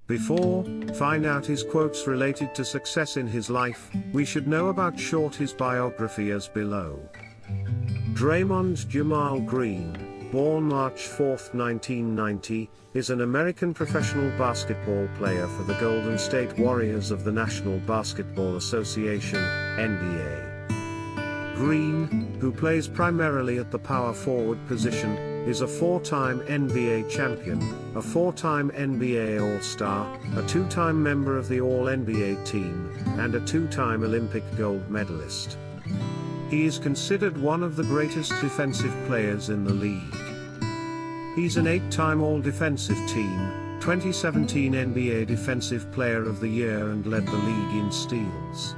Before, find out his quotes related to success in his life, we should know about short his biography as below. Draymond Jamal Green, born March 4, 1990, is an American professional basketball player for the Golden State Warriors of the National Basketball Association, NBA. Green, who plays primarily at the power forward position, is a four-time NBA champion, a four-time NBA All-Star, a two-time member of the All-NBA team, and a two-time Olympic gold medalist. He is considered one of the greatest defensive players in the league. He's an eight-time All-Defensive Team, 2017 NBA Defensive Player of the Year and led the league in steals.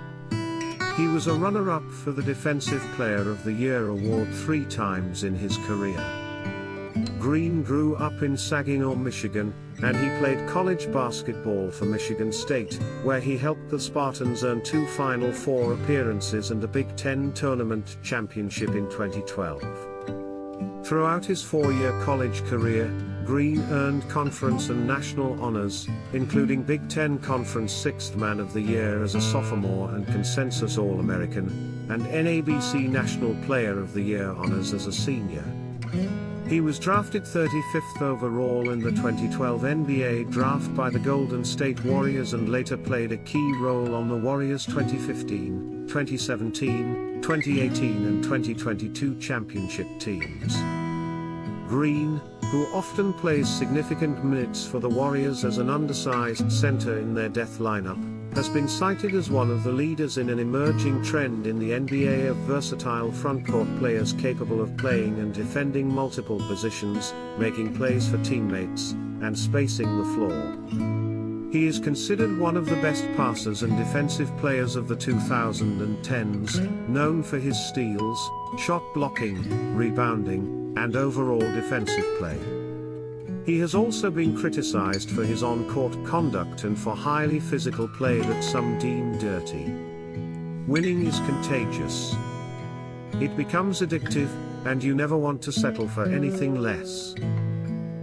He was a runner-up for the Defensive Player of the Year award 3 times in his career. Green grew up in Saginaw, Michigan, and he played college basketball for Michigan State, where he helped the Spartans earn 2 Final Four appearances and a Big Ten tournament championship in 2012. Throughout his 4-year college career, Green earned conference and national honors, including Big Ten Conference 6th Man of the Year as a sophomore and consensus All-American, and NABC National Player of the Year honors as a senior. He was drafted 35th overall in the 2012 NBA draft by the Golden State Warriors and later played a key role on the Warriors' 2015, 2017, 2018 and 2022 championship teams. Green, who often plays significant minutes for the Warriors as an undersized center in their death lineup, has been cited as one of the leaders in an emerging trend in the NBA of versatile frontcourt players capable of playing and defending multiple positions, making plays for teammates, and spacing the floor. He is considered one of the best passers and defensive players of the 2010s, known for his steals, shot blocking, rebounding, and overall defensive play. He has also been criticized for his on-court conduct and for highly physical play that some deem dirty. Winning is contagious. It becomes addictive, and you never want to settle for anything less.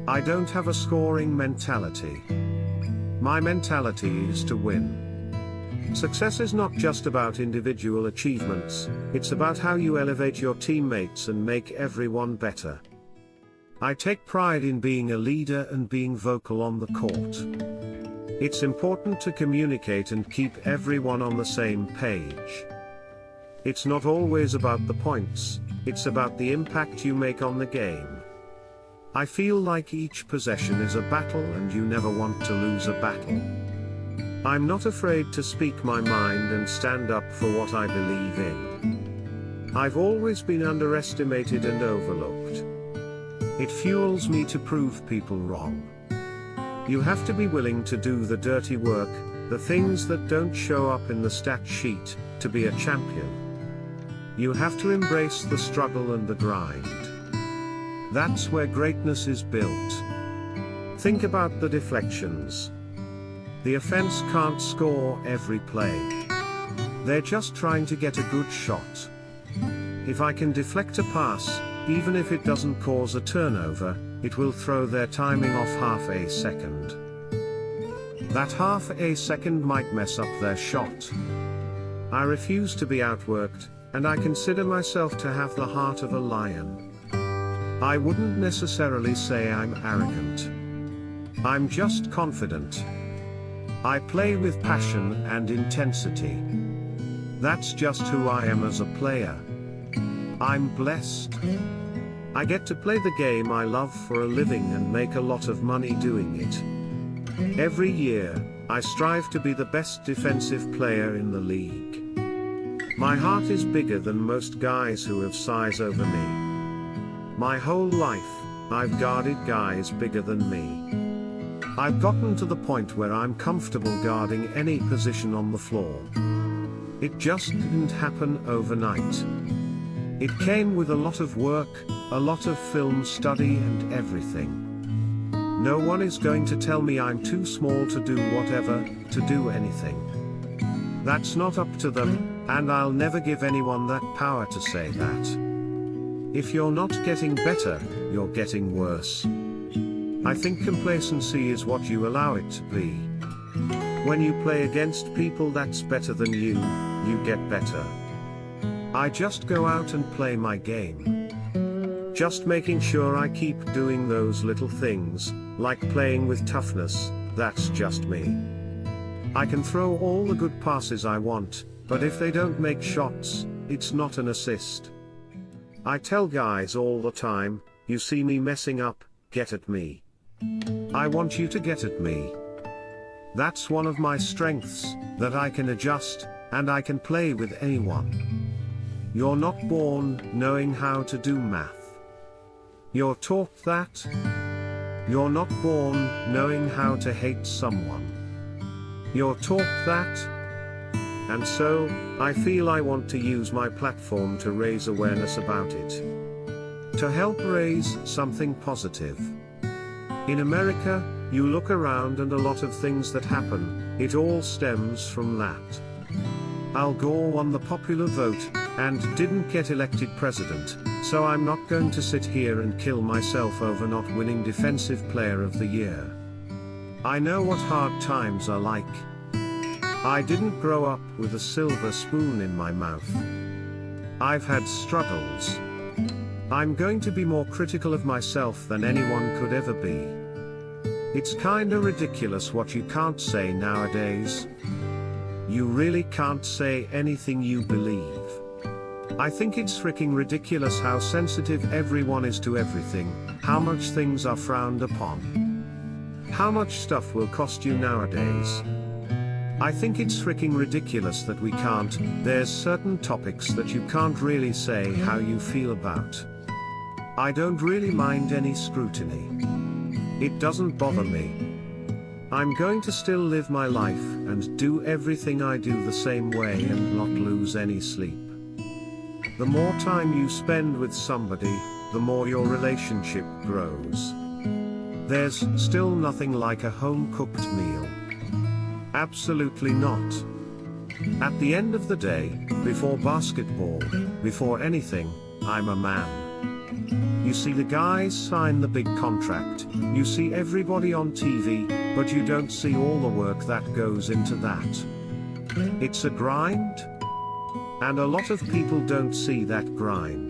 I don't have a scoring mentality. My mentality is to win. Success is not just about individual achievements, it's about how you elevate your teammates and make everyone better. I take pride in being a leader and being vocal on the court. It's important to communicate and keep everyone on the same page. It's not always about the points, it's about the impact you make on the game. I feel like each possession is a battle and you never want to lose a battle. I'm not afraid to speak my mind and stand up for what I believe in. I've always been underestimated and overlooked. It fuels me to prove people wrong. You have to be willing to do the dirty work, the things that don't show up in the stat sheet, to be a champion. You have to embrace the struggle and the grind. That's where greatness is built. Think about the deflections. The offense can't score every play. They're just trying to get a good shot. If I can deflect a pass, even if it doesn't cause a turnover, it will throw their timing off half a second. That half a second might mess up their shot. I refuse to be outworked, and I consider myself to have the heart of a lion. I wouldn't necessarily say I'm arrogant. I'm just confident. I play with passion and intensity. That's just who I am as a player. I'm blessed. I get to play the game I love for a living and make a lot of money doing it. Every year, I strive to be the best defensive player in the league. My heart is bigger than most guys who have size over me. My whole life, I've guarded guys bigger than me. I've gotten to the point where I'm comfortable guarding any position on the floor. It just didn't happen overnight. It came with a lot of work, a lot of film study and everything. No one is going to tell me I'm too small to do whatever, to do anything. That's not up to them, and I'll never give anyone that power to say that. If you're not getting better, you're getting worse. I think complacency is what you allow it to be. When you play against people that's better than you get better. I just go out and play my game. Just making sure I keep doing those little things, like playing with toughness, that's just me. I can throw all the good passes I want, but if they don't make shots, it's not an assist. I tell guys all the time, you see me messing up, get at me. I want you to get at me. That's one of my strengths, that I can adjust, and I can play with anyone. You're not born knowing how to do math. You're taught that. You're not born knowing how to hate someone. You're taught that. And so, I feel I want to use my platform to raise awareness about it. To help raise something positive. In America, you look around and a lot of things that happen, it all stems from that. Al Gore won the popular vote, and didn't get elected president, so I'm not going to sit here and kill myself over not winning Defensive Player of the Year. I know what hard times are like. I didn't grow up with a silver spoon in my mouth. I've had struggles. I'm going to be more critical of myself than anyone could ever be. It's kinda ridiculous what you can't say nowadays. You really can't say anything you believe. I think it's freaking ridiculous how sensitive everyone is to everything, how much things are frowned upon. How much stuff will cost you nowadays. I think it's freaking ridiculous that we can't, there's certain topics that you can't really say how you feel about. I don't really mind any scrutiny. It doesn't bother me. I'm going to still live my life and do everything I do the same way and not lose any sleep. The more time you spend with somebody, the more your relationship grows. There's still nothing like a home-cooked meal. Absolutely not. At the end of the day, before basketball, before anything, I'm a man. You see the guys sign the big contract, you see everybody on TV, but you don't see all the work that goes into that. It's a grind. And a lot of people don't see that grind.